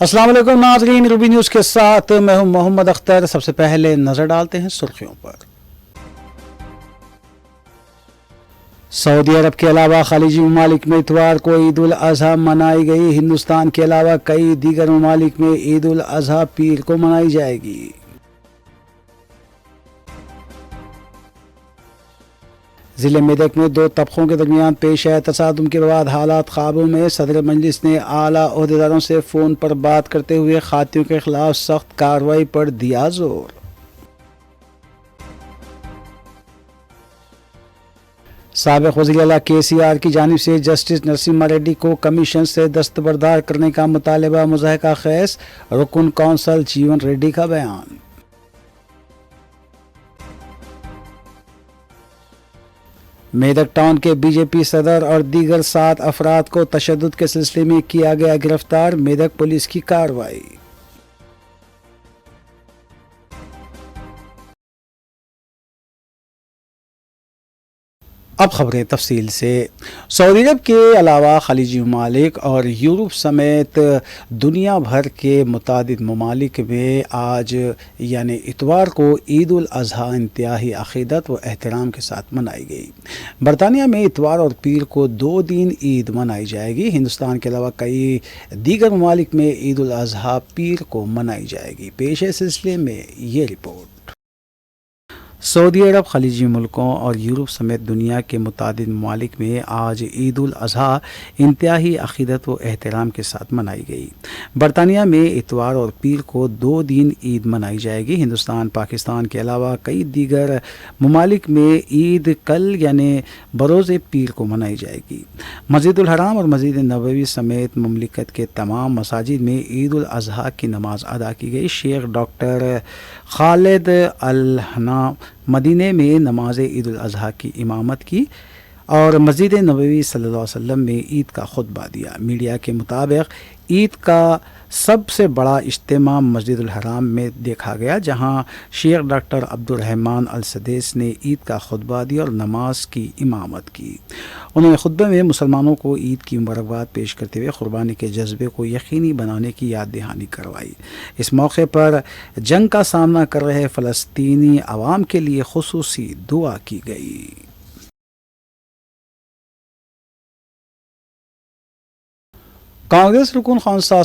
अस्सलाम वालेकुम नाज़रीन, रूबी न्यूज़ के साथ मैं हूं मोहम्मद अख्तर। सबसे पहले नज़र डालते हैं सुर्खियों पर। सऊदी अरब के अलावा खलीजी ममालिक में इतवार को ईद उल अज़हा मनाई गई। हिंदुस्तान के अलावा कई दीगर ममालिक में ईद उल अज़हा पीर को मनाई जाएगी। ज़िले मेदक में दो तबकों के दरमियान पेश आए तसादुम के बाद हालात काबू में। सदर मजलिस ने आला ओहदेदारों से फ़ोन पर बात करते हुए खातियों के खिलाफ सख्त कार्रवाई पर दिया जोर। साबिक़ वज़ीर आला KCR की जानिब से जस्टिस नरसिम्हा रेड्डी को कमीशन से दस्तबरदार करने का मुतालबा मुज़ाहिका ख़ैस। रुकन कौंसल जीवन रेड्डी का बयान। मेदक टाउन के BJP सदर और दीगर 7 अफराद को तशद्दुद के सिलसिले में किया गया गिरफ्तार। मेदक पुलिस की कार्रवाई। अब खबरें तफसील से। सऊदी अरब के अलावा खलीजी ममालिक और यूरोप समेत दुनिया भर के मुतादिद ममालिक में आज यानी इतवार को ईद उल अज़हा इंतहाई अक़ीदत व एहतराम के साथ मनाई गई। बरतानिया में इतवार और पीर को 2 दिन ईद मनाई जाएगी। हिंदुस्तान के अलावा कई दीगर ममालिक में ईद उल अज़हा पीर को मनाई जाएगी। पेश है सिलसिले में ये रिपोर्ट। सऊदी अरब खलीजी मुल्कों और यूरोप समेत दुनिया के मुतादिद ममालिक में आज ईद उल अज़हा इंतहाई अक़ीदत व एहतराम के साथ मनाई गई। बरतानिया में इतवार और पीर को 2 दिन ईद मनाई जाएगी। हिंदुस्तान पाकिस्तान के अलावा कई दीगर ममालिक में ईद कल यानी बरोज़ पीर को मनाई जाएगी। मस्जिदुल हराम और मस्जिद नबवी समेत मुमलिकत के तमाम मसाजिद में ईद उल अज़हा की नमाज अदा की गई। शेख डॉक्टर खालिद अल हना मदीने में नमाज ईद उल अज़हा की इमामत की और मस्जिद नबवी सल्लल्लाहु अलैहि वसल्लम में ईद का खुतबा दिया। मीडिया के मुताबिक ईद का सबसे बड़ा इज्तिमा मस्जिदुल हराम में देखा गया, जहां शेख डॉक्टर अब्दुल रहमान अल सदेस ने ईद का खुतबा दिया और नमाज की इमामत की। उन्होंने खुतबे में मुसलमानों को ईद की मुबारकबाद पेश करते हुए कुर्बानी के जज्बे को यकीनी बनाने की याद दहानी करवाई। इस मौके पर जंग का सामना कर रहे फ़लस्तीनी अवाम के लिए खुसूसी दुआ की गई। कांग्रेस रुकन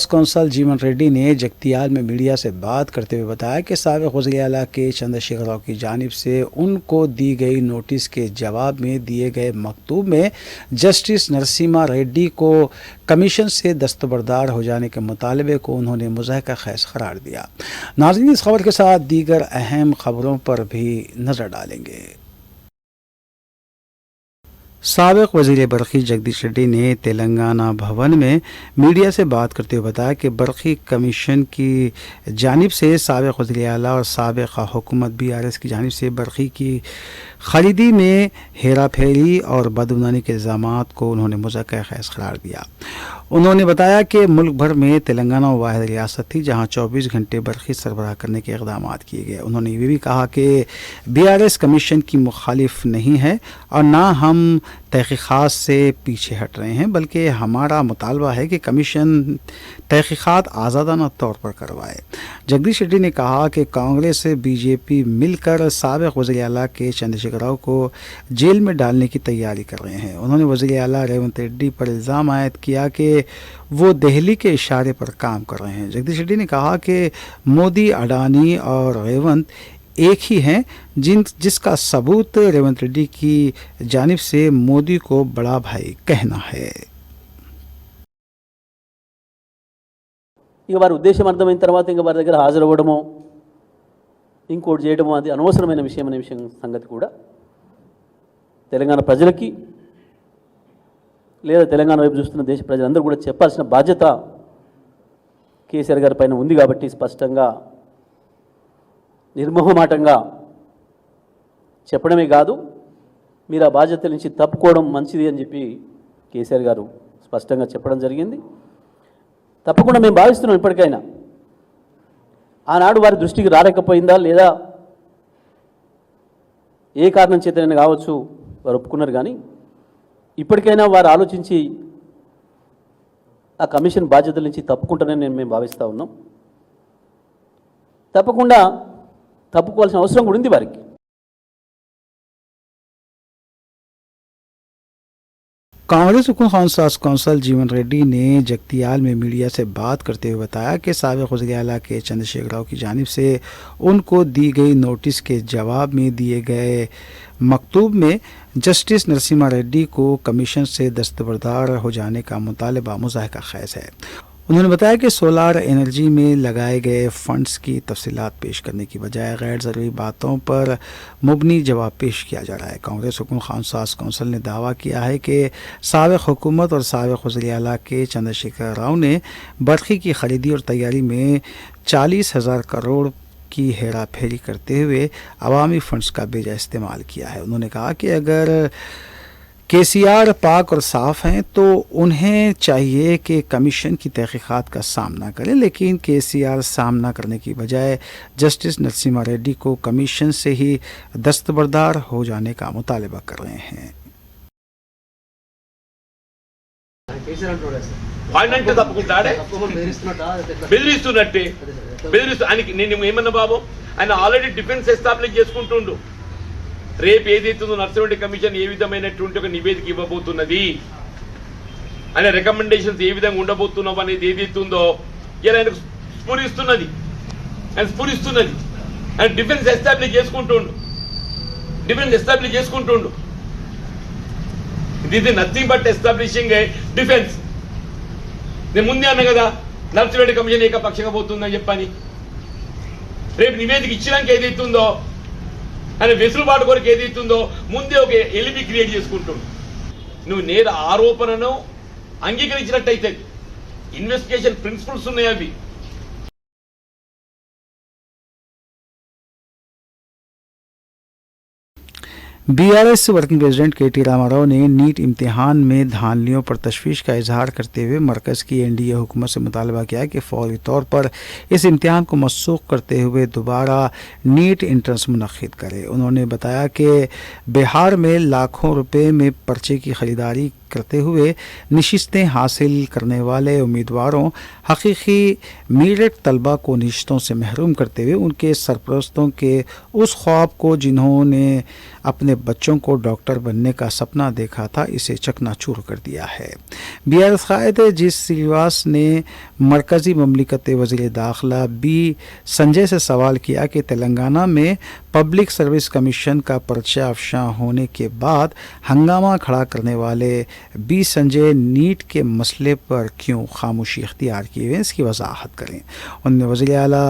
कौंसल जीवन रेड्डी ने जगतियाल में मीडिया से बात करते हुए बताया कि साबिक़ वज़ीर आला के चंद्रशेखर राव की जानिब से उनको दी गई नोटिस के जवाब में दिए गए मकतूब में जस्टिस नरसिम्हा रेड्डी को कमीशन से दस्तबरदार हो जाने के मुतालबे को उन्होंने मुज़ाहिका ख़ैस करार दिया। नाज़रीन, इस खबर के साथ दीगर अहम खबरों पर भी नज़र डालेंगे। साबिक़ वज़ीर बरक़ी जगदीश रेड्डी ने तेलंगाना भवन में मीडिया से बात करते हुए बताया कि बरक़ी कमीशन की जानिब से साबिक़ वज़ीर आला और साबिक़ हुकूमत BRS की जानिब से बरक़ी की खरीदी में हेरा फेरी और बदगुमानी के इल्ज़ामात को उन्होंने मुज़ाहिका ख़ैस करार दिया। उन्होंने बताया कि मुल्क भर में तेलंगाना वाहिद रियासत थी जहां 24 घंटे बरक़ी सरबराह करने के इक़दाम किए गए। उन्होंने ये भी कहा कि BRS कमीशन की मुखालिफ नहीं है और ना हम तहक़ीक़ात से पीछे हट रहे हैं, बल्कि हमारा मुतालबा है कि कमीशन तहक़ीक़ात आज़ादाना तौर पर करवाए। जगदीश रेड्डी ने कहा कि कांग्रेस BJP मिलकर साबिक़ वज़ीर आला के चंद्रशेखर राव को जेल में डालने की तैयारी कर रहे हैं। उन्होंने वज़ीर आला रेवंत रेड्डी पर इल्ज़ाम आयद किया कि वो दिल्ली के इशारे पर काम कर रहे हैं। जगदीश रेड्डी ने कहा कि मोदी, अडानी और रेवंत एक ही हैं, जिसका सबूत रेवंत रेड्डी की जानिब से मोदी को बड़ा भाई कहना है। ఇక వారి ఉద్దేశం అర్థమైన తర్వాత ఇంకా వారి దగ్గర హాజరవ్వడమో ఇంకోటి చేయడమో అది అనవసరమైన విషయం అనే విషయం సంగతి కూడా తెలంగాణ ప్రజలకి లేదా తెలంగాణ వైపు చూస్తున్న దేశ ప్రజలందరూ కూడా చెప్పాల్సిన బాధ్యత కేసీఆర్ గారి పైన ఉంది కాబట్టి స్పష్టంగా నిర్మోహమాటంగా చెప్పడమే కాదు, మీరు ఆ బాధ్యత నుంచి తప్పుకోవడం మంచిది అని చెప్పి కేసీఆర్ గారు స్పష్టంగా చెప్పడం జరిగింది. తప్పకుండా మేము భావిస్తున్నాం ఇప్పటికైనా ఆనాడు వారి దృష్టికి రాలేకపోయిందా లేదా ఏ కారణం చేతనైనా కావచ్చు వారు ఒప్పుకున్నారు, కానీ ఇప్పటికైనా వారు ఆలోచించి ఆ కమిషన్ బాధ్యతల నుంచి తప్పుకుంటానని మేము భావిస్తూ ఉన్నాం. తప్పకుండా తప్పుకోవాల్సిన అవసరం కూడా ఉంది వారికి. कांग्रेस हुकुम खानसाज कौंसल जीवन रेड्डी ने जगतियाल में मीडिया से बात करते हुए बताया कि साबिक वज़ीर आला के चंद्रशेखर राव की जानिब से उनको दी गई नोटिस के जवाब में दिए गए मकतूब में जस्टिस नरसिम्हा रेड्डी को कमीशन से दस्तबरदार हो जाने का मुतालबा मुज़ाहिका खैज़ है. उन्होंने बताया कि सोलार एनर्जी में लगाए गए फंड्स की तफसीलात पेश करने की बजाय गैर ज़रूरी बातों पर मुबनी जवाब पेश किया जा रहा है. कांग्रेस हुकुम खानसाज कौंसल ने दावा किया है कि साबिक हुकूमत और साबिक वज़ीर आला के चंद्रशेखर राव ने बरखी की खरीदी और तैयारी में 40,000 करोड़ की हेरा फेरी करते हुए अवामी फंड्स का बेजा इस्तेमाल किया है. उन्होंने कहा कि अगर केसीआर पाक और साफ हैं तो उन्हें चाहिए कि कमीशन की तहकीकात का सामना करें, लेकिन केसीआर सामना करने की बजाय जस्टिस नरसिम्हा रेड्डी को कमीशन से ही दस्तबरदार हो जाने का मुतालबा कर रहे हैं. అంటే తప్పుకుంటాడే బెదిరిస్తున్నట్టే ఆయనకి నేను ఏమన్నా బాబు, ఆయన ఆల్రెడీ డిఫెన్స్ ఎస్టాబ్లిష్ చేసుకుంటుండు. రేపు ఏదైతుందో నర్సింహరెడ్డి కమిషన్ ఏ విధమైనటువంటి ఒక నివేదిక ఇవ్వబోతున్నది, ఆయన రికమెండేషన్స్ ఏ విధంగా ఉండబోతున్నాం అనేది ఏదైతుందో ఇలా ఆయనకు స్ఫురిస్తున్నది. ఆయన డిఫెన్స్ ఎస్టాబ్లిష్ చేసుకుంటుండు. ఇది nothing but establishing a defence. నేను ముందే అన్నా కదా నర్సింహరెడ్డి కమిషన్ ఏకపక్షంగా పోతుందని చెప్పని. రేపు నివేదిక ఇచ్చినాక ఏదైతుందో ఆయన వెసులుబాటు కొరకు ఏదైతుందో ముందే ఒక ఎలిబి క్రియేట్ చేసుకుంటుండు. నువ్వు నేర ఆరోపణను అంగీకరించినట్టయితే ఇన్వెస్టిగేషన్ ప్రిన్సిపల్స్ ఉన్నాయి. అవి बीआरएस वर्किंग प्रेसिडेंट के.टी. रामाराव ने नीट इम्तिहान में धांधलियों पर तशवीश का इजहार करते हुए मरकज़ की एनडीए हुकूमत से मुतालबा किया कि फौरी तौर पर इस इम्तिहान को मनसूख करते हुए दोबारा नीट इंट्रेंस मुनक्किद करे. उन्होंने बताया कि बिहार में लाखों रुपए में पर्चे की खरीदारी करते हुए नशिस्तें हासिल करने वाले उम्मीदवारों हकीकी मीरट तलबा को नशिस्तों से महरूम करते हुए उनके सरपरस्तों के उस ख्वाब को जिन्होंने अपने बच्चों को डॉक्टर बनने का सपना देखा था, इसे चकनाचूर कर दिया है. बीआरएस कायद जिस श्रीवास ने मरकज़ी ममलिकत वज़ीर दाखिला बी संजय से सवाल किया कि तेलंगाना में पब्लिक सर्विस कमीशन का पर्चा अफशा होने के बाद हंगामा खड़ा करने वाले बी संजय नीट के मसले पर क्यों खामोशी इख्तियार किए हुए, इसकी वजाहत करें. उन्होंने वज़ीर आला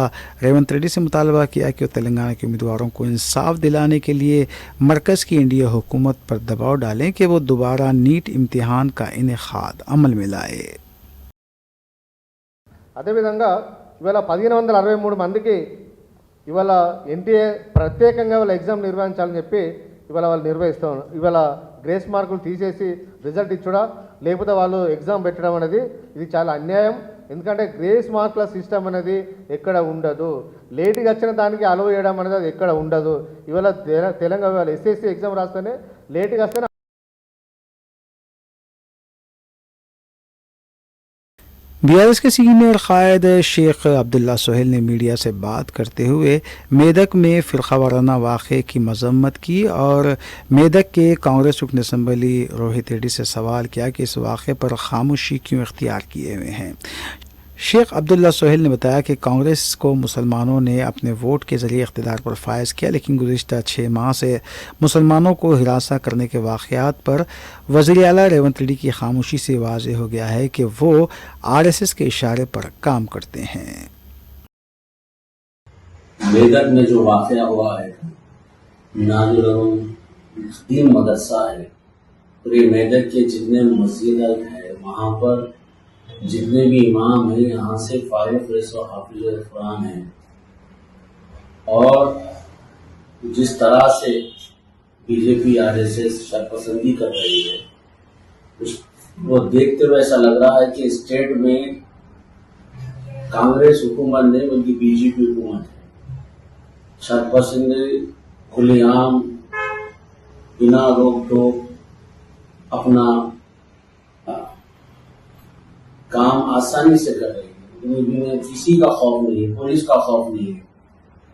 रेवंत रेड्डी से मुतालबा किया कि वो तेलंगाना के उम्मीदवारों को इंसाफ दिलाने के लिए मरकज़ की एनडीए हुकूमत पर दबाव डालें कि वो दोबारा नीट इम्तिहान का इनेकाद अमल में लाए. అదేవిధంగా ఇవాళ 1563 మందికి ఇవాళ ఎన్టీఏ ప్రత్యేకంగా వాళ్ళ ఎగ్జామ్ నిర్వహించాలని చెప్పి ఇవాళ వాళ్ళు నిర్వహిస్తాం. ఇవాళ గ్రేస్ మార్కులు తీసేసి రిజల్ట్ ఇచ్చడా లేకపోతే వాళ్ళు ఎగ్జామ్ పెట్టడం అనేది ఇది చాలా అన్యాయం. ఎందుకంటే గ్రేస్ మార్కుల సిస్టమ్ అనేది ఎక్కడ ఉండదు. లేట్గా వచ్చిన దానికి అలవ్ చేయడం అనేది అది ఎక్కడ ఉండదు. ఇవాళ తెలంగాణ వాళ్ళు ఎస్ఎస్సి ఎగ్జామ్ రాస్తేనే లేట్గా వస్తేనే. बीआरएस के सीनियर कायद शेख अब्दुल्ला सोहेल ने मीडिया से बात करते हुए मेदक में फ़िरक़ा वाराना वाक़े की मज़म्मत की और मेदक के कांग्रेस रुकन असम्बली रोहित रेड्डी से सवाल किया कि इस वाक़े पर खामोशी क्यों इख्तियार किए हुए हैं. शेख अब्दुल्ला सोहेल ने बताया कि कांग्रेस को मुसलमानों ने अपने वोट के ज़रिए इक़्तिदार पर फायज़ किया, लेकिन गुज़िश्ता 6 माह से मुसलमानों को हिरासा करने के वाक़यात पर वज़ीर आला रेवंत रेड्डी की खामोशी से वाज़ेह हो गया है कि वो आरएसएस के इशारे पर काम करते हैं. मेदक में जो वाक़या हुआ है, नाज़रीन मदरसा है, और ये मेदक के जितने मस्जिद है वहाँ पर जितने भी इमाम हैं यहाँ से फारिग और हाफिज़ कुरान हैं. और जिस तरह से बीजेपी आरएसएस शरपसंदी कर रही है वो देखते हुए ऐसा लग रहा है कि स्टेट में कांग्रेस हुकूमत नहीं बल्कि बीजेपी हुकूमत है. शरपसंदी खुलेआम बिना रोक टोक अपना काम आसानी से कर रही है, इनमें किसी का खौफ नहीं है, पुलिस का खौफ नहीं है।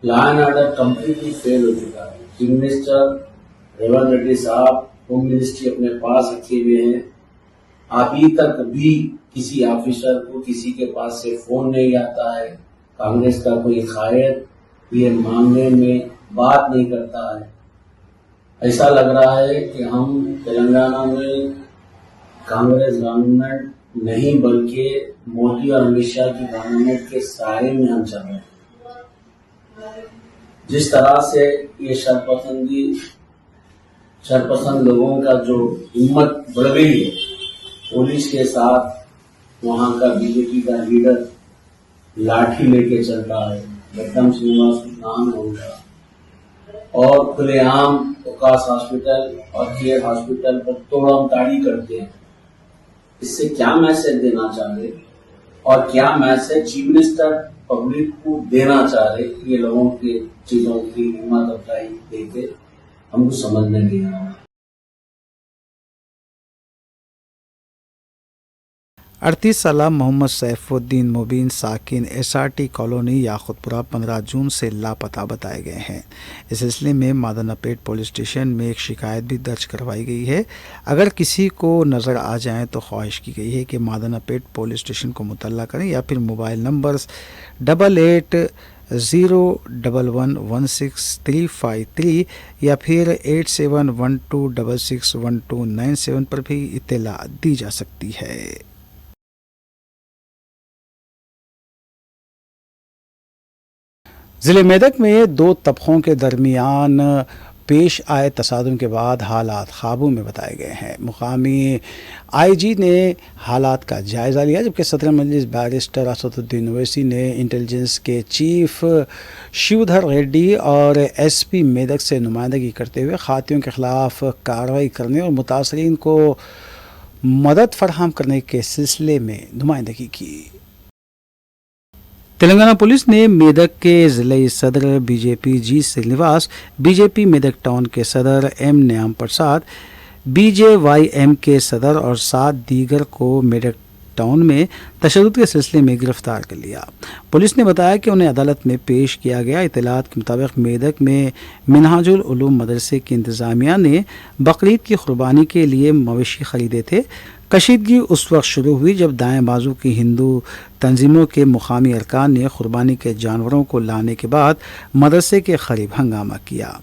Law and order completely fail हो चुका है। चीफ मिनिस्टर रेवंत रेड्डी साहब होम मिनिस्ट्री अपने पास रखे हुए हैं। अभी तक भी किसी ऑफिसर को किसी के पास से फोन नहीं आता है। कांग्रेस का कोई कायद ये मामले में बात नहीं करता है। ऐसा लग रहा है कि हम तेलंगाना में कांग्रेस गवर्नमेंट नहीं बल्कि मोदी और अमित शाह की गवर्नमेंट के सारे में हम चल रहे हैं। जिस तरह से ये शरपसंद लोगों का जो हिम्मत बढ़ गई है, पुलिस के साथ वहां का बीजेपी का लीडर लाठी लेके चल रहा है, गड्डम श्रीनिवास नाम है उनका, और खुलेआम ओकास हॉस्पिटल और केयर हॉस्पिटल पर तोड़म ताड़ी करते हैं। इससे क्या मैसेज देना चाह रहे और क्या मैसेज चीफ मिनिस्टर पब्लिक को देना चाह रहे, ये लोगों की चीजों की हिम्मत अफजाई देके हमको समझ में नहीं आ रहा। 38 साल मोहम्मद सैफुद्दीन मुबीन साकिन SRT कॉलोनी याकुतपुरा 15 जून से लापता बताए गए हैं। इस सिलसिले में मादनापेट पुलिस स्टेशन में एक शिकायत भी दर्ज करवाई गई है। अगर किसी को नज़र आ जाए तो ख्वाहिश की गई है कि मादनापेट पुलिस स्टेशन को मुतल्ला करें या फिर मोबाइल नंबर्स 8801116353 या फिर 8712661297 पर भी इत्तला दी जा सकती है। ज़िले मेदक में दो तबकों के दरमियान पेश आए तसादुम के बाद हालात काबू में बताए गए हैं। मुकामी IG ने हालात का जायज़ा लिया, जबकि सदर मजलिस बैरिस्टर असदुद्दीन ओवैसी ने इंटेलिजेंस के चीफ शिवधर रेड्डी और SP मेदक से नुमाइंदगी करते हुए खातियों के खिलाफ कार्रवाई करने और मुतासरीन को मदद फराहम करने के सिलसिले में नुमाइंदगी की। तेलंगाना पुलिस ने मेदक के ज़िले सदर BJP G Srinivas, BJP Medak town के सदर M न्याम प्रसाद, BJYM के सदर और 7 दीगर को मेदक टाउन में तशद्दुद के सिलसिले में गिरफ्तार कर लिया। पुलिस ने बताया कि उन्हें अदालत में पेश किया गया। इत्तलात के मुताबिक मेदक में मिनहाजुल उलूम मदरसे की इंतज़ामिया ने बकरीद की कुर्बानी के लिए मवेशी खरीदे थे। कशीदगी उस वक्त शुरू हुई जब दाएं बाजू की हिंदू तंजीमों के मुकामी अरकान ने कुर्बानी के जानवरों को लाने के बाद मदरसे के करीब हंगामा किया।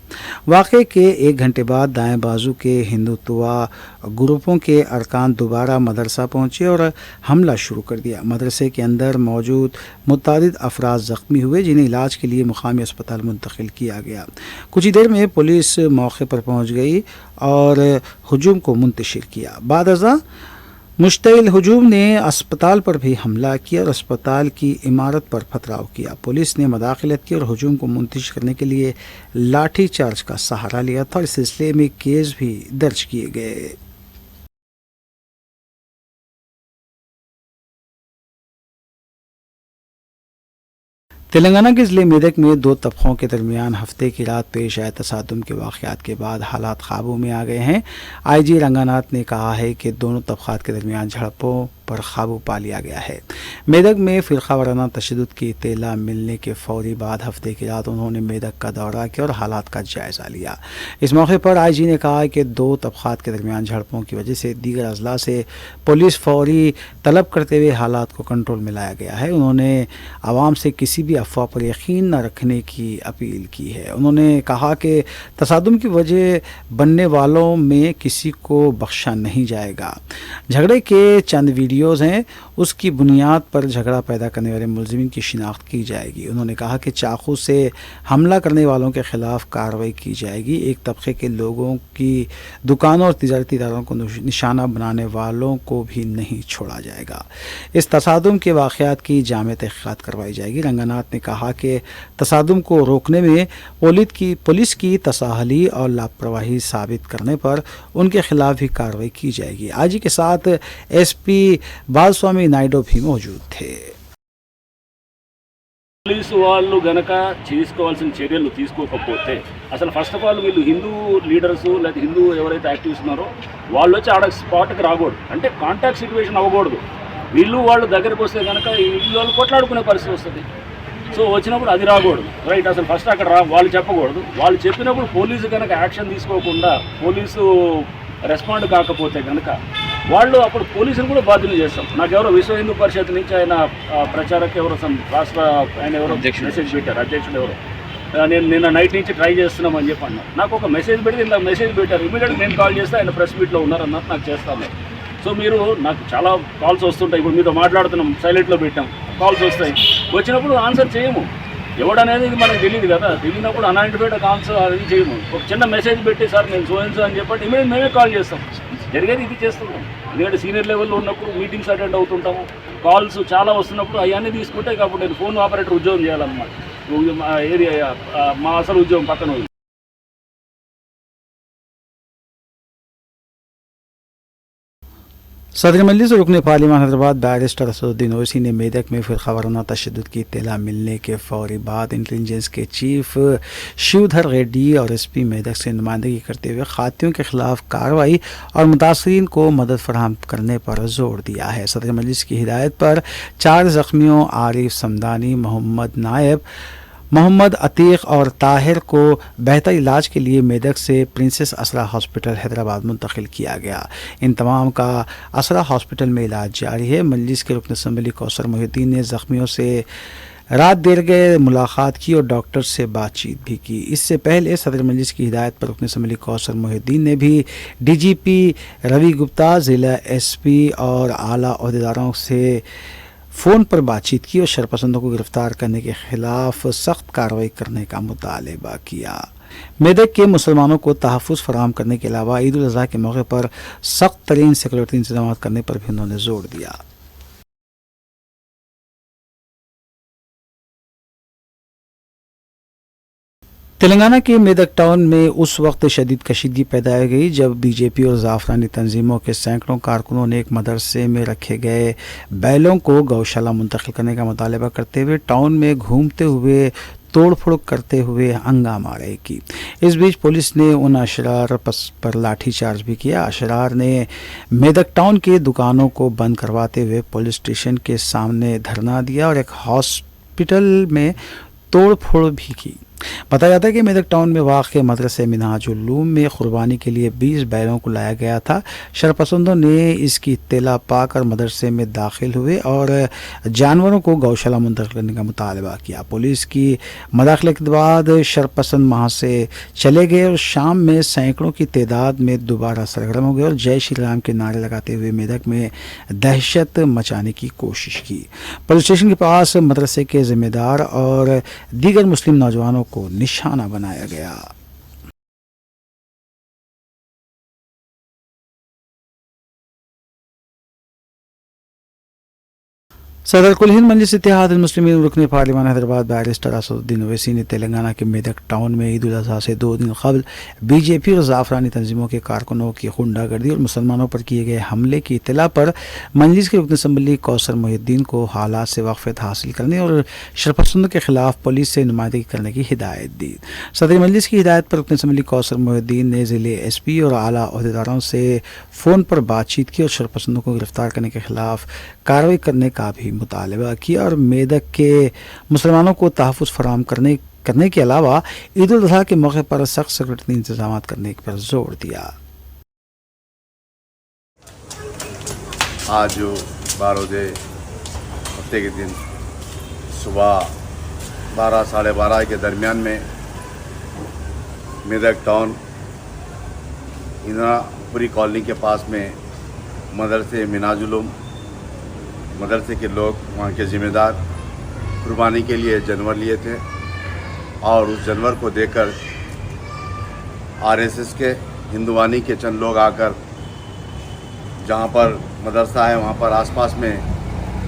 वाक़े के 1 घंटे बाद दाएं बाजू के हिंदुत्वा ग्रुपों के अरकान दोबारा मदरसा पहुंचे और हमला शुरू कर दिया। मदरसे के अंदर मौजूद मुतादिद अफराद ज़ख्मी हुए, जिन्हें इलाज के लिए मुकामी अस्पताल मुंतकिल किया गया। कुछ ही देर में पुलिस मौके पर पहुंच गई और हुजूम को मुंतशिर किया। बाद अज़ा मुश्तइल हुजूम ने अस्पताल पर भी हमला किया और अस्पताल की इमारत पर पथराव किया। पुलिस ने मदाखलत की और हुजूम को मुंतशिर करने के लिए लाठी चार्ज का सहारा लिया था और इस सिलसिले में केस भी दर्ज किए गए। तेलंगाना के ज़िले मेदक में 2 तबकों के दरमियान हफ्ते की रात पेश आए तसादुम के वाक़यात के बाद हालात काबू में आ गए हैं। IG रंगानाथ ने कहा है कि दोनों तबक़ात के दरमियान झड़पों पर काबू पा लिया गया है। मेदक में फ़िरक़ा वाराना तशद्दुद की इत्तला मिलने के फौरी बाद हफ्ते की रात उन्होंने मेदक का दौरा किया और हालात का जायज़ा लिया। इस मौके पर IG ने कहा कि 2 तबक़ात के दरमियान झड़पों की वजह से दीगर अजला से पुलिस फौरी तलब करते हुए हालात को कंट्रोल में लाया गया है। उन्होंने आवाम से किसी भी अफवाह पर यकीन न रखने की अपील की है। उन्होंने कहा कि तसादुम की वजह बनने वालों में किसी को बख्शा नहीं जाएगा। झगड़े के चंद वीडियोज़ हैं, उसकी बुनियाद पर झगड़ा पैदा करने वाले मुलजिमीन की शिनाख्त की जाएगी। उन्होंने कहा कि चाकू से हमला करने वालों के खिलाफ कार्रवाई की जाएगी। एक तबके के लोगों की दुकानों और तिजारती इदारों को निशाना बनाने वालों को भी नहीं छोड़ा जाएगा। इस तसादुम के वाक़यात की जामे तहक़ीक़ात करवाई जाएगी। रंगानाथ ने कहा कि तसादुम को रोकने में पुलिस की तसाहली और लापरवाही साबित करने पर उनके खिलाफ भी कार्रवाई की जाएगी। आज ही के साथ SP बालस्वामी नायडू भी मौजूद थे। పోలీసు వాళ్ళు గనక చేసుకోవాల్సిన చర్యలు తీసుకోకపోతే అసలు ఫస్ట్ ఆఫ్ ఆల్ వీళ్ళు హిందూ లీడర్స్ లేదా హిందూ ఎవరైతే యాక్టివిస్ట్ ఉన్నారో వాళ్ళు వచ్చి ఆడ స్పాట్కి రాకూడదు, అంటే కాంటాక్ట్ సిచ్యువేషన్ అవ్వకూడదు. వీళ్ళు వాళ్ళు దగ్గరికి వస్తే కనుక వీళ్ళు వాళ్ళు కొట్లాడుకునే పరిస్థితి వస్తుంది. సో వచ్చినప్పుడు అది రాకూడదు, రైట్. అసలు ఫస్ట్ అక్కడ వాళ్ళు చెప్పకూడదు. వాళ్ళు చెప్పినప్పుడు పోలీసు కనుక యాక్షన్ తీసుకోకుండా, పోలీసు రెస్పాండ్ కాకపోతే కనుక వాళ్ళు అప్పుడు పోలీసులు కూడా బాధ్యులు చేస్తాం. నాకు ఎవరో విశ్వ హిందూ పరిషత్ నుంచి ఆయన ప్రచారక ఎవరో రాష్ట్ర ఆయన ఎవరో మెసేజ్ పెట్టారు, అధ్యక్షుడు ఎవరో, నేను నిన్న నైట్ నుంచి ట్రై చేస్తున్నామని చెప్పి అన్నారు. నాకు ఒక మెసేజ్ పెడితే ఇంత మెసేజ్ పెట్టారు, ఇమీడియట్గా నేను కాల్ చేస్తే ఆయన ప్రెస్ మీట్లో ఉన్నారన్నారు, నాకు చేస్తాను. సో మీరు నాకు చాలా కాల్స్ వస్తుంటాయి, ఇప్పుడు మీతో మాట్లాడుతున్నాం, సైలెంట్లో పెట్టాం, కాల్స్ వస్తాయి, వచ్చినప్పుడు ఆన్సర్ చేయము. ఎవడనేది మనకు తెలియదు కదా, తెలియనప్పుడు అన్ఐడెంటిఫైడ్ కాల్స్ అది చేయము. ఒక చిన్న మెసేజ్ పెట్టి సార్ నేను సో అని చెప్పండి, ఇమీడియట్ మేమే కాల్ చేస్తాం. జరిగేది ఇది చేస్తుంటాం. ఎందుకంటే సీనియర్ లెవెల్లో ఉన్నప్పుడు మీటింగ్స్ అటెండ్ అవుతుంటాము, కాల్స్ చాలా వస్తున్నప్పుడు అవన్నీ తీసుకుంటే కాబట్టి నేను ఫోన్ ఆపరేటర్ ఉద్యోగం చేయాలన్నమాట. ఏరియా మా అసలు ఉద్యోగం పక్కన ఉంది. सदर मजलिस रुकन पार्लियामान हैदराबाद बैरिस्टर असदुद्दीन ओवैसी ने मेदक में फिर खबराना तशद्दुद की इत्तला मिलने के फौरी बाद इंटेलिजेंस के चीफ शिवधर रेड्डी और एसपी मेदक से नुमाइंदगी करते हुए खातियों के खिलाफ कार्रवाई और मुतासरीन को मदद फराहम करने पर जोर दिया है। सदर मजलिस की हिदायत पर 4 जख्मियों आरिफ समदानी, मोहम्मद नायब, मोहम्मद अतीक और ताहिर को बेहतर इलाज के लिए मेदक से प्रिंसेस असरा हॉस्पिटल हैदराबाद मुंतकिल किया गया। इन तमाम का असरा हॉस्पिटल में इलाज जारी है। मजलिस के रुकन असम्बली कौसर मोहिउद्दीन ने ज़ख्मियों से रात देर गए मुलाकात की और डॉक्टर से बातचीत भी की। इससे पहले सदर मजलिस की हिदायत पर रुकन असम्बली कौसर मोहिउद्दीन ने भी DGP रवि गुप्ता, ज़िला SP और आला अहदेदारों से फ़ोन पर बातचीत की और शरपसंदों को गिरफ्तार करने के खिलाफ सख्त कार्रवाई करने का मुतालबा किया। मेदक के मुसलमानों को तहफ़्फ़ुज़ फराहम करने के अलावा ईद उल अज़हा के मौके पर सख्त तरीन सिक्योरिटी इंतजाम करने पर भी उन्होंने जोर दिया। तेलंगाना के मेदक टाउन में उस वक्त शदीद कशीदगी पैदा हो गई जब बीजेपी और ज़ाफ़रानी तंजीमों के सैकड़ों कारकुनों ने एक मदरसे में रखे गए बैलों को गौशाला मुंतकिल करने का मुतालबा करते हुए टाउन में घूमते हुए तोड़ फोड़ करते हुए हंगामा की। इस बीच पुलिस ने उन अशरार पर लाठीचार्ज भी किया। अशरार ने मेदक टाउन के दुकानों को बंद करवाते हुए पुलिस स्टेशन के सामने धरना दिया और एक हॉस्पिटल में तोड़ फोड़ भी की। बताया जाता है कि मेदक टाउन में वाक़ मदरसे मिनहाजुल-उलूम में कुर्बानी के लिए 20 बैलों को लाया गया था। शरपसंदों ने इसकी इत्तला पाकर मदरसे में दाखिल हुए और जानवरों को गौशाला मुंतकिल करने का मुतालबा किया। पुलिस की मदाखलत के बाद शरपसंद वहाँ से चले गए और शाम में सैकड़ों की तादाद में दोबारा सरगर्म हो गए और जय श्री राम के नारे लगाते हुए मेदक में दहशत मचाने की कोशिश की। पुलिस स्टेशन के पास मदरसे के ज़िम्मेदार और दीगर मुस्लिम नौजवानों को निशाना बनाया गया। सदर कुल हिंद मजलिस इत्तेहाद मुस्लिमीन रुकन पार्लियामान हैदराबाद बैरिस्टर असदुद्दीन ओवैसी ने तेलंगाना के मेदक टाउन में ईद उल अज़हा से 2 दिन कबल बीजेपी और ज़ाफ़रानी तंजीमों के कारकुनों की गुंडागर्दी और मुसलमानों पर किए गए हमले की इत्तला पर मजलिस के रुकन असम्बली कौसर मोहिउद्दीन को हालात से वाक़फ़ियत हासिल करने और शरपसंदों के खिलाफ पुलिस से नुमाइंदगी करने की हिदायत दी। सदर मजलिस की हिदायत पर रुकन असम्बली कौसर मोहिउद्दीन ने ज़िले SP और आला अहदेदारों से फ़ोन पर बातचीत की और शरपसंदों को गिरफ्तार करने के खिलाफ कार्रवाई करने का भी मुतालबा किया और मेदक के मुसलमानों को तहफ़्फ़ुज़ फराहम करने के अलावा ईद उल अज़हा के मौके पर सख्त सिक्योरिटी इंतजाम करने पर जोर दिया। आज 12 हफ्ते के दिन सुबह 12 साढ़े 12 के दरमियान में मेदक टाउन इंदिरापुरी कॉलोनी के पास में मदरसे मिनाजुलूम मदरसे के लोग वहाँ के ज़िम्मेदार कुर्बानी के लिए जानवर लिए थे और उस जानवर को देखकर RSS के हिंदुवानी के चंद लोग आकर जहाँ पर मदरसा है वहाँ पर आसपास में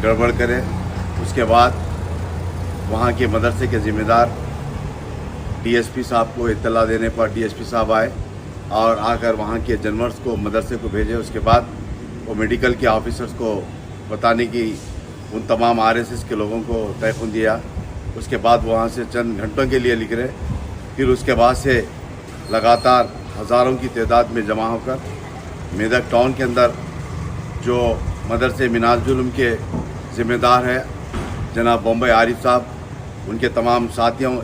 गड़बड़ करें। उसके बाद वहाँ के मदरसे के ज़िम्मेदार DSP साहब को इत्तला देने पर DSP साहब आए और आकर वहाँ के जानवर्स को मदरसे को भेजे। उसके बाद वो मेडिकल के ऑफिसर्स को बताने की उन तमाम RSS के लोगों को तयख़ुन दिया। उसके बाद वहाँ से चंद घंटों के लिए निकले। फिर उसके बाद से लगातार हज़ारों की तादाद में जमा होकर मेदक टाउन के अंदर जो मदरसे मिनाज जुल्म के ज़िम्मेदार है जनाब बॉम्बे आरिफ साहब, उनके तमाम साथियों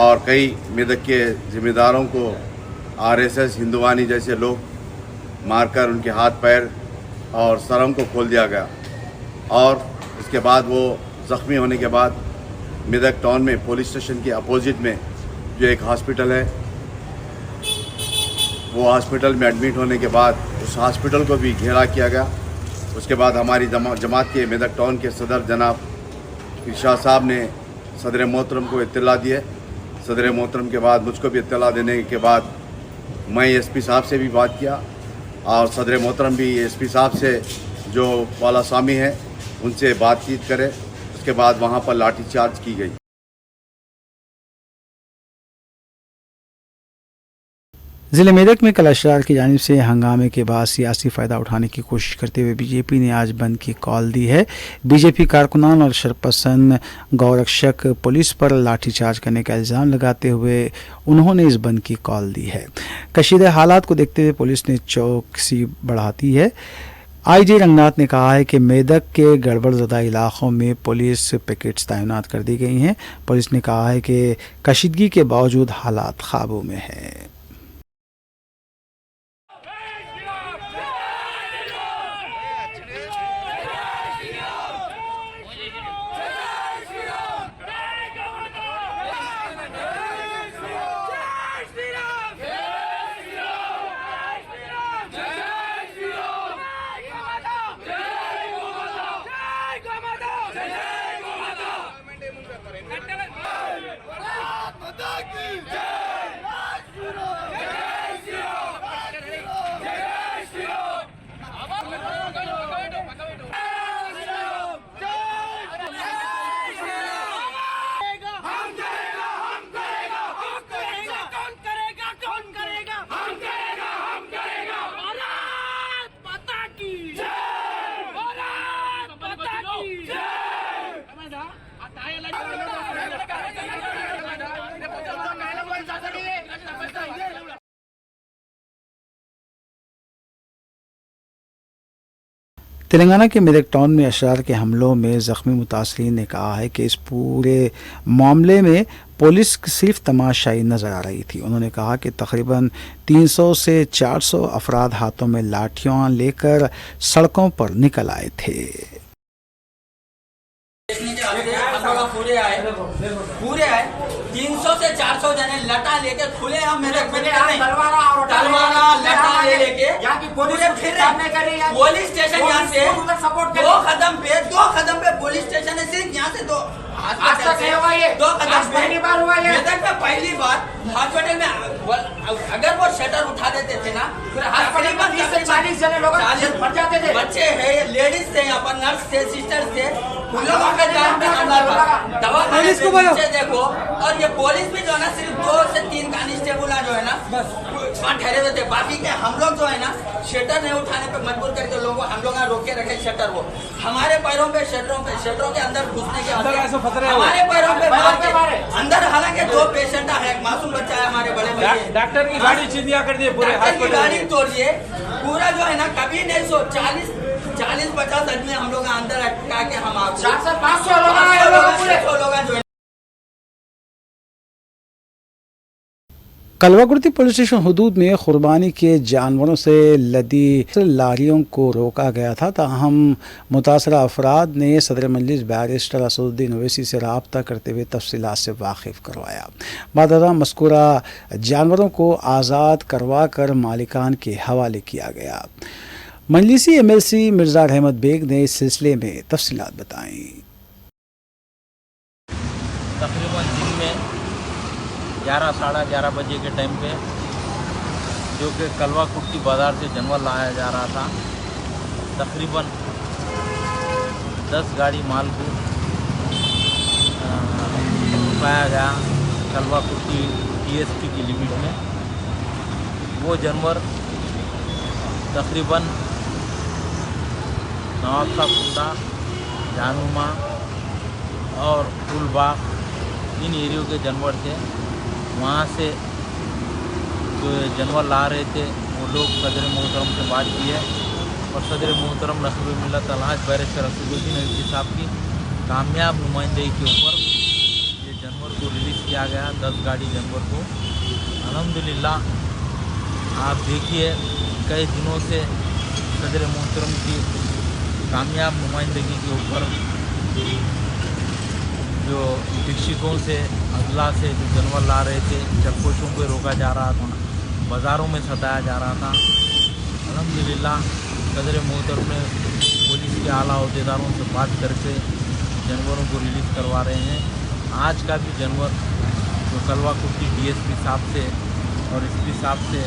और कई मेदक के ज़िम्मेदारों को आरएसएस हिंदुवानी जैसे लोग मारकर उनके हाथ पैर और सरम को खोल दिया गया। और इसके बाद वो ज़ख्मी होने के बाद मेदक टाउन में पुलिस स्टेशन के अपोजिट में जो एक हॉस्पिटल है, वो हॉस्पिटल में एडमिट होने के बाद उस हॉस्पिटल को भी घेरा किया गया। उसके बाद हमारी जमात के मेदक टाउन के सदर जनाब इरशाद साहब ने सदर मोहतरम को इत्तला दी है। सदर मोहतरम के बाद मुझको भी इत्तला देने के बाद मैं एसपी साहब से भी बात किया और सदर मोहतरम भी एसपी साहब से जो वाला स्वामी है उनसे बातचीत करे। उसके बाद वहाँ पर लाठीचार्ज की गई। ज़िले मेदक में कल अशरार की जानिब से हंगामे के बाद सियासी फ़ायदा उठाने की कोशिश करते हुए बीजेपी ने आज बंद की कॉल दी है। बीजेपी कारकुनान और शरपसंद गौरक्षक पुलिस पर लाठीचार्ज करने का इल्ज़ाम लगाते हुए उन्होंने इस बंद की कॉल दी है। कशीदे हालात को देखते हुए पुलिस ने चौकसी बढ़ाती है। आईजी रंगनाथ ने कहा है कि मेदक के गड़बड़ज़दा इलाक़ों में पुलिस पिकेट्स तैनात कर दी गई हैं। पुलिस ने कहा है कि कशीदगी के बावजूद हालात काबू में हैं। तेलंगाना के मेदक टाउन में अशरार के हमलों में ज़ख्मी मुतासरीन ने कहा है कि इस पूरे मामले में पुलिस सिर्फ तमाशाई नज़र आ रही थी। उन्होंने कहा कि तकरीबन 300 से 400 अफराद हाथों में लाठियाँ लेकर सड़कों पर निकल आए थे। पूरे आए 300 से 400 जने लटा लेके खुले हम मेरे तलवारा लटा लेके पूरे फिर पुलिस स्टेशन यहाँ से दो कदम पे पुलिस स्टेशन है, सिर्फ यहाँ से दो कदम मेदक में पहली बार हॉस्पिटल में अगर वो शटर उठा देते थे ना फिर 40 जने लोग बच्चे है, लेडीज थे, यहाँ पर नर्स थे, सिस्टर्स थे, उन लोगों का जान पे हमला था। दवाखाने से नीचे देखो और ये पुलिस भी जो है ना सिर्फ 2 से 3 कांस्टेबल जो है ना वहाँ ठहरे हुए थे। बाकी के हम लोग जो है ना शटर नहीं उठाने पे मजबूर करके लोगों हम लोग रोके रखे शटर को हमारे पैरों पे शटरों के अंदर घुसने के हमारे पैरों पे मारे अंदर। हालांकि 2 पेशेंट है, एक मासूम बच्चा है हमारे बड़े भाई। डॉक्टर की गाड़ी चिंदिया कर दी, पूरे की गाड़ी तोड़िए पूरा जो है ना कभी नहीं 40-50 आदमी हम लोग अंदर अटका के हम 400-500 लोग जो कलवाकुर्ती पुलिस स्टेशन हुदूद में कुर्बानी के जानवरों से लदी लारियों को रोका गया था। ताहम मुतासरा अफराद ने सदर मजलिस बैरिस्टर असदुद्दीन ओवैसी से रब्ता करते हुए तफसीलात से वाकिफ करवाया। बाद मज़कूरा जानवरों को आज़ाद करवा कर मालिकान के हवाले किया गया। मजलिसी MLC मिर्ज़ा अहमद बेग ने इस सिलसिले में तफसीलात बताई। तकरीबन दिन में 11-11:30 बजे के टाइम पे जो कि कलवाकुर्ती बाज़ार से जानवर लाया जा रहा था, तकरीबन 10 गाड़ी माल को पाया गया कलवाकुर्ती TSP की लिमिट में। वो जानवर तकरीबन नवाब का कुंडा, जानुमा और फुलबाग इन एरियो के जानवर थे। वहाँ से जो जानवर ला रहे थे वो लोग सदर मोहतरम से बात की है और सदर मोहतरम नक़ीब मिल्लत अलहाज बैरिस्टर असदुद्दीन अवीसी साहब की कामयाब नुमाइंदगी के ऊपर ये जानवर को रिलीज़ किया गया, 10 गाड़ी जानवर को। अल्हम्दुलिल्लाह आप देखिए कई दिनों से सदर मोहतरम की कामयाब नुमाइंदगी के ऊपर जो शिक्षकों से अजला से जो जानवर ला रहे थे, चक्कोशों पे रोका जा रहा था, बाज़ारों में सताया जा रहा था। अल्हम्दुलिल्लाह सदर मोहतरम ने पुलिस के आला अहदेदारों से बात करके जानवरों को रिलीज़ करवा रहे हैं। आज का भी जानवर जो कलवा कुट्टी DSP साहब से और SP साहब से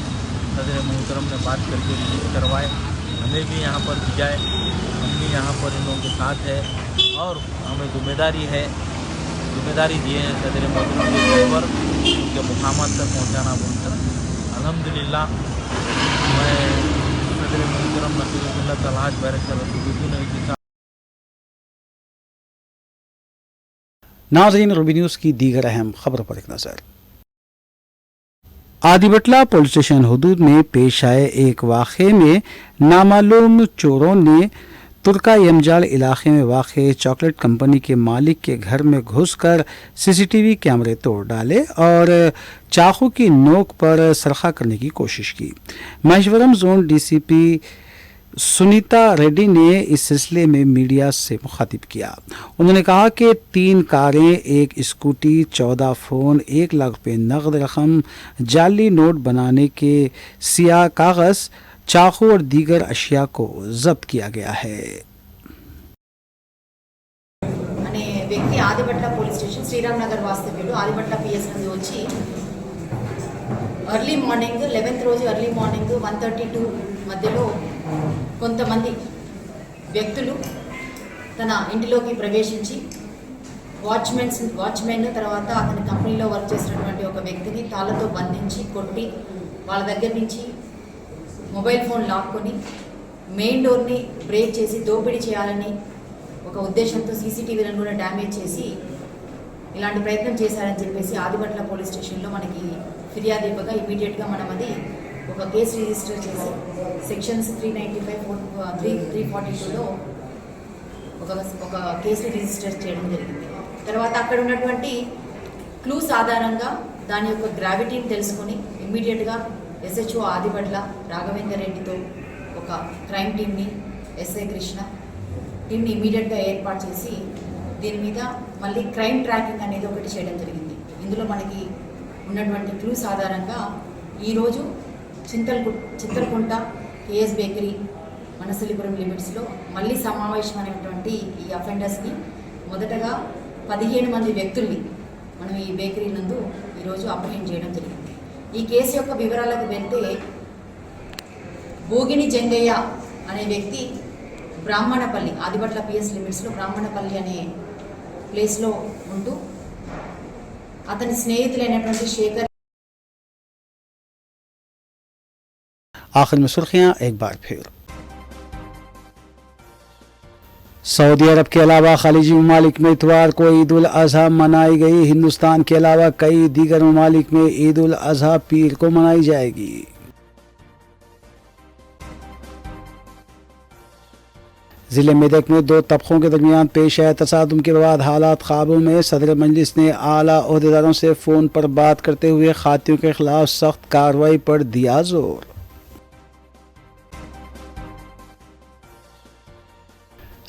सदर मोहतरम ने बात करके रिलीज़ करवाए। हमें भी यहाँ पर भिजाए, हम भी यहाँ पर इन लोगों के साथ है और हमें जिम्मेदारी दिए हैं सदर मोहतरम के जानवर उनके मुकामात तक पहुँचाना बोलकर। अल्हम्दुलिल्लाह मैं सदर मोहतरम नक़ीब मिल्लत अलहाज बैरिस्टर असदुद्दीन अवीसी साहब। नाज़रीन, रूबी न्यूज़ की दीगर अहम खबरों पर एक नज़र। आदिबटला पुलिस स्टेशन हदूद में पेश आए एक वाक़े में नामालूम चोरों ने तुर्का यमजाल इलाके में वाक़ चॉकलेट कंपनी के मालिक के घर में घुसकर CCTV कैमरे तोड़ डाले और चाकू की नोक पर सरखा करने की कोशिश की। महेश्वरम जोन DCP सुनीता रेड्डी ने इस सिलसिले में मीडिया से मुखातिब किया। उन्होंने कहा कि 3 कारें, 1 स्कूटी, 14 फ़ोन, 1 लाख रुपये नकद रकम, जाली नोट बनाने के सियाह कागज़, चाकू और दीगर अशिया को जब्त किया गया है। అనే వ్యక్తి ఆదిబట్ల పోలీస్ స్టేషన్ శ్రీరామ్ నగర్ వాస్తవ్యులు ఆదిబట్ల PS నుండి వచ్చి ఎర్లీ మార్నింగ్ 11th రోజు ఎర్లీ మార్నింగ్ 1:32 మధ్యలో కొంతమంది వ్యక్తులు తన ఇంటిలోకి ప్రవేశించి వాచ్మెన్ తర్వాత అతని కంపెనీలో వర్క్ చేసినటువంటి ఒక వ్యక్తిని తాళ్ళతో బంధించి కొట్టి వాళ్ళ దగ్గర నుంచి మొబైల్ ఫోన్ లాక్కొని మెయిన్ డోర్ని బ్రేక్ చేసి దోపిడీ చేయాలని ఒక ఉద్దేశంతో CCTVలను కూడా డ్యామేజ్ చేసి ఇలాంటి ప్రయత్నం చేశారని చెప్పేసి ఆదిబట్ల పోలీస్ స్టేషన్లో మనకి ఫిర్యాదు ఇవ్వగా ఇమీడియట్గా మనం అది ఒక కేసు రిజిస్టర్ చేసి సెక్షన్స్ 395, 342లో ఒక కేసు రిజిస్టర్ చేయడం జరిగింది. తర్వాత అక్కడ ఉన్నటువంటి క్లూస్ ఆధారంగా దాని యొక్క గ్రావిటీని తెలుసుకొని ఇమ్మీడియట్గా SHO ఆదిబట్ల రాఘవేందర్ రెడ్డితో ఒక క్రైమ్ టీమ్ని SI కృష్ణ టీమ్ని ఇమ్మీడియట్గా ఏర్పాటు చేసి దీని మీద మళ్ళీ క్రైమ్ ట్రాకింగ్ అనేది ఒకటి చేయడం జరిగింది. ఇందులో మనకి ఉన్నటువంటి క్లూస్ ఆధారంగా ఈరోజు చింతలకుంట KS బేకరీ మనసలిపురం లిమిట్స్లో మళ్ళీ సమావేశమైనటువంటి ఈ అఫెండర్స్ని మొదటగా 15 మంది వ్యక్తుల్ని మనం ఈ బేకరీ నందు ఈరోజు అప్రహెండ్ చేయడం జరిగింది. ఈ కేసు యొక్క వివరాలకు వెళ్తే భోగిని జంగయ్య అనే వ్యక్తి బ్రాహ్మణపల్లి ఆదిబట్ల PS లిమిట్స్లో బ్రాహ్మణపల్లి అనే ప్లేస్లో ఉంటూ అతని స్నేహితులైనటువంటి శేఖర్. आखिर में सुर्खियां एक बार फिर। सऊदी अरब के अलावा खलीजी ममालिक में इतवार को ईद उल अजहा मनाई गई। हिंदुस्तान के अलावा कई दीगर ममालिक में ईद उल अजहा पीर को मनाई जाएगी। ज़िले मेदक में 2 तबकों के दरमियान पेश आए तसादुम के बाद हालात काबू में। सदर मजलिस ने आला ओहदेदारों से फ़ोन पर बात करते हुए खातियों के खिलाफ सख्त कार्रवाई पर दिया जोर।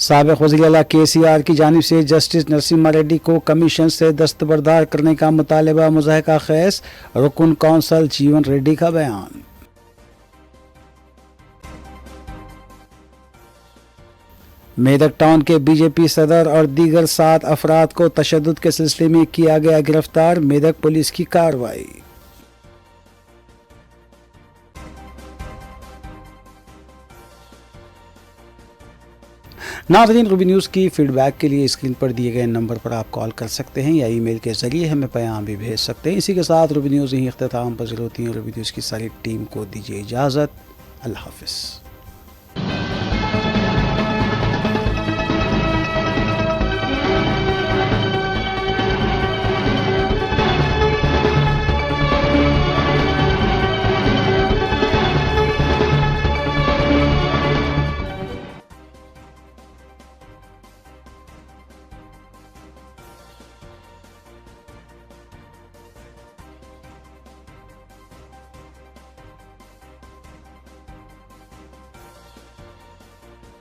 साबिक़ वज़ीर आला KCR की जानिब से जस्टिस नरसिम्हा रेड्डी को कमीशन से दस्तबरदार करने का मुतालबा मुज़ाहिका ख़ैस। रुकन कौंसल जीवन रेड्डी का बयान। मेदक टाउन के BJP सदर और दीगर 7 अफराद को तशद्दुद के सिलसिले में किया गया गिरफ्तार। मेदक पुलिस की कार्रवाई। नाज़रीन, रूबी न्यूज़ की फीडबैक के लिए स्क्रीन पर दिए गए नंबर पर आप कॉल कर सकते हैं या ईमेल के ज़रिए हमें पैगाम भी भेज सकते हैं। इसी के साथ रूबी न्यूज़ यहीं इख्तिताम पज़ीर होती है। रूबी न्यूज़ की सारी टीम को दीजिए इजाज़त। अल्लाह हाफ़िज़।